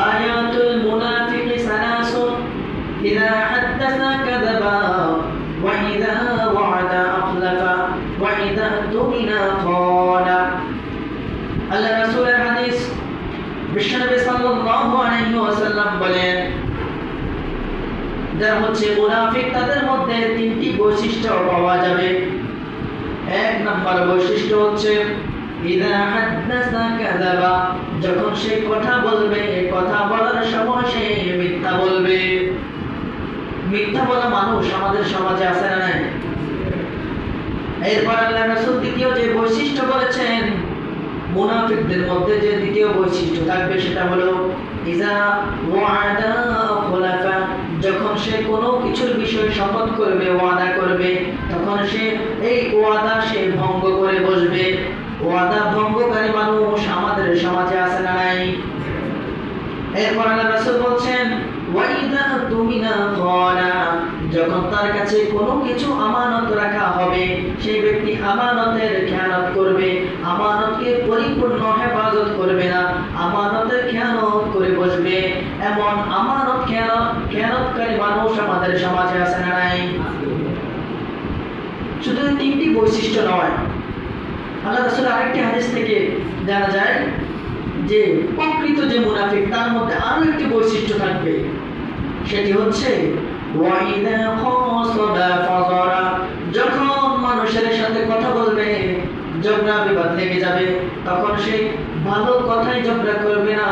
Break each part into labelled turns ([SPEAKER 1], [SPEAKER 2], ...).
[SPEAKER 1] আয়াতুল মুনাফিকি সালাসুন ইযা হাদাসা কাযাবা ওয়া ইযা ওয়া'আদা আখলাফা ওয়া ইযা তুমিনা খানা। আল্লাহ রাসূলের হাদিস, বিশ্বনবী সাল্লাল্লাহু আলাইহি ওয়াসাল্লাম বলেন, যারা হচ্ছে মুনাফিক তাদের মধ্যে তিনটি বৈশিষ্ট্য পাওয়া যাবে। এক নম্বর বৈশিষ্ট্য হচ্ছে ইযা হাদাসা কাযাবা, যখন সে কথা বলবে কথা বলার সময় সে মিথ্যা বলবে। মিথ্যা বলা মানুষ আমাদের সমাজে আছে না নাই? এরপর আল্লাহ রাসূল দ্বিতীয় যে বৈশিষ্ট্য বলেছেন, মুনাফিকদের মধ্যে যে দ্বিতীয় বৈশিষ্ট্য থাকবে সেটা হলো ইযা ওয়া'আদা আখলাফা, যখন সে কোনো কিছুর বিষয়ে শপথ করবে, ওয়াদা করবে, তখন সে এই ওয়াদা সে ভঙ্গ করে বসবে। ওয়াদা ভঙ্গকারী মানুষ আমাদের সমাজে আছে না নাই? এরপর আল্লাহ রাসূল বলছেন ওয়া ইযা তুমিনা খানা, যখন তার কাছে কোনো কিছু আমানত রাখা হবে সেই ব্যক্তি আমানতের খেয়ানত করবে, আমানতকে পরিপূর্ণ হেফাজত করবে না, আমানতের খেয়ানত করে বসবে। এমন আমানত খেয়ানতকারী মানুষ আমাদের সমাজে আছে না নাই? শুধু তিনটি বৈশিষ্ট্য নয়, আল্লাহ রাসূল আরেকটি হাদিস থেকে জানা যায় যে প্রকৃত যে মুনাফিক তার মধ্যে আরো একটি বৈশিষ্ট্য থাকবে, সেটি হচ্ছে ওয়াইদা খাসাবা ফাজারা, যখন মানুষের সাথে কথা বলবে ঝগড়া বিবাদ লেগে যাবে তখন সে ভালো কথাই ঝগড়া করবে না,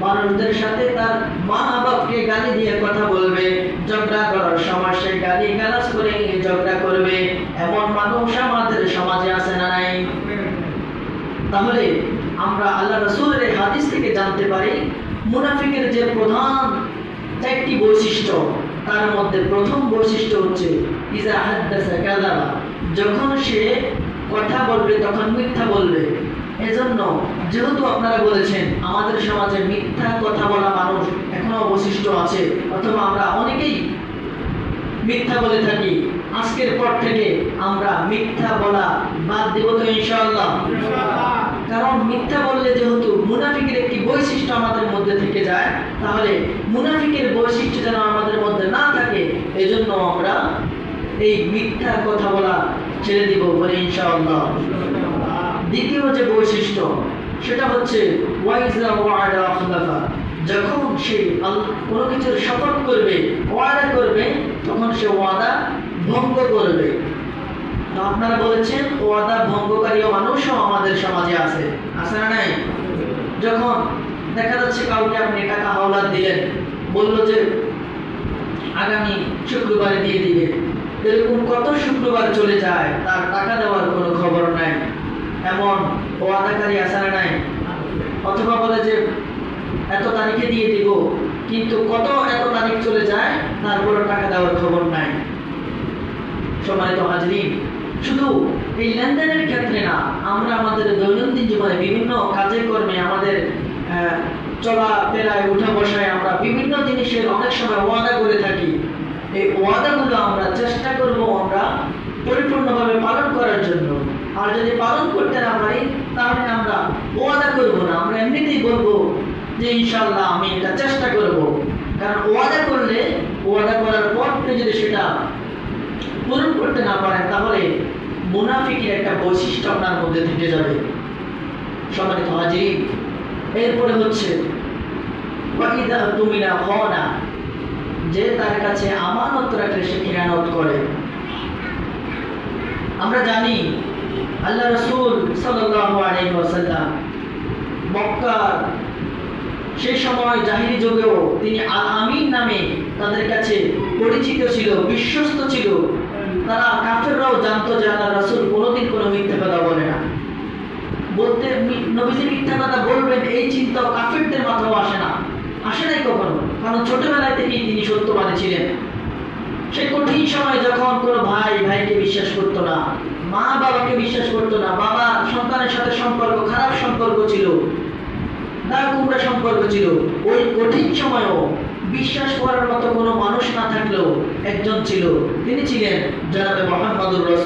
[SPEAKER 1] মানুষদের সাথে তার মা বাপকে গালি দিয়ে কথা বলবে, ঝগড়া করার সময় সে গালি গালাজ করে ঝগড়া করবে। এমন মানুষ আমাদের সমাজে আছে না নাই? তাহলে আমরা আল্লাহ রাসূলের এই হাদিস থেকে জানতে পারি মুনাফিকের যে প্রধান চারটি বৈশিষ্ট্য, তার মধ্যে প্রথম বৈশিষ্ট্য হচ্ছে ইযা হাদাসা কাযাবা, যখন সে কথা বলবে তখন মিথ্যা বলবে। এজন্য যেহেতু আপনারা বলেছেন আমাদের সমাজে মিথ্যা কথা বলা মানুষ এখনো অবশিষ্ট আছে, অথবা আমরা অনেকেই মিথ্যা বলে থাকি, আজকের পর থেকে আমরা মিথ্যা বলা বাদ দেব তো ইনশাআল্লাহ? কারণ মিথ্যা বললে যেহেতু মুনাফিকের একটি বৈশিষ্ট্য আমাদের মধ্যে থেকে যায়, তাহলে মুনাফিকের বৈশিষ্ট্য যেন আমাদের মধ্যে না থাকে এজন্য আমরা এই মিথ্যা কথা বলা ছেড়ে দিব বলে ইনশাআল্লাহ। দ্বিতীয় যে বৈশিষ্ট্য সেটা হচ্ছে ওয়াইজা ওয়া'আদা আখলাফা, যখন সে কোনো কিছুর শপথ করবে, ওয়াদা করবে, তখন সে ওয়াদা ভঙ্গ করবে। তো আপনারা বলেছেন ওয়াদা ভঙ্গকারী মানুষও আমাদের সমাজে আছে, আছে না নাই? যখন দেখা যাচ্ছে কাউকে আপনি টাকা হাওলাত দিলেন, বললো যে আগামী শুক্রবারে দিয়ে দিবে, এরকম কত শুক্রবার চলে যায় তার টাকা দেওয়ার কোনো খবর নাই। এমন ওয়াদাকারী আছে না নাই? অথবা বলে যে এত তারিখে দিয়ে দিব, কিন্তু এত তারিখ চলে যায় তারপরে টাকা দেওয়ার খবর নাই। সম্মানিত হাজরিন, শুধু এই লেনদেনের ক্ষেত্রে না, আমরা আমাদের দৈনন্দিন জীবনে বিভিন্ন কাজে কর্মে আমাদের চলাফেরায় উঠা বসায় আমরা বিভিন্ন জিনিসের অনেক সময় ওয়াদা করে থাকি। এই ওয়াদাগুলো আমরা চেষ্টা করব আমরা পরিপূর্ণভাবে পালন করার জন্য। আর যদি পালন করতে না পারি তাহলে আমরা ওয়াদা করব না, আমরা এমনিতেই বলবো যে ইনশাআল্লাহ আমি এটা চেষ্টা করব। কারণ ওয়াদা করলে ওয়াদা করার পর যদি সেটা পূরণ করতে না পারেন তাহলে মুনাফিকের একটা বৈশিষ্ট্য আপনার মধ্যে থেকে যাবে। সম্মানিত হাজির, এরপরে হচ্ছে ওয়াইদা তুমিনা খানা, যে তার কাছে আমানত রাখলে সে খেয়ানত করে। আমরা জানি আল্লাহ রাসূল সাল্লাল্লাহু আলাইহি ওয়াসাল্লাম মক্কার সেই সময় জাহিলি যুগেও তিনি আল আমিন নামে তাদের কাছে পরিচিত ছিল, বিশ্বস্ত ছিল। তারা কাফেররাও জানতো যে আল্লাহ রাসূল কোনোদিন কোনো মিথ্যা কথা বলে না। বলতে নবীজি মিথ্যা কথা বলবেন এই চিন্তা কাফেরদের মাথাও আসে নাই কখনো, কারণ ছোটবেলায় থেকেই তিনি সত্যবাদী ছিলেন। সেই কঠিন সময় যখন কোনো ভাইকে বিশ্বাস করতো না, মা বাবাকে বিশ্বাস করতো না, বাবা সন্তানের সাথে খারাপ সম্পর্ক ছিল, দাকুমরা সম্পর্ক ছিল, ওই কঠিন সময়ও বিশ্বাস করার মতো কোনো মানুষ না থাকলেও একজন ছিল, তিনি ছিলেন জনাবে মুহাম্মদুর রাসূল।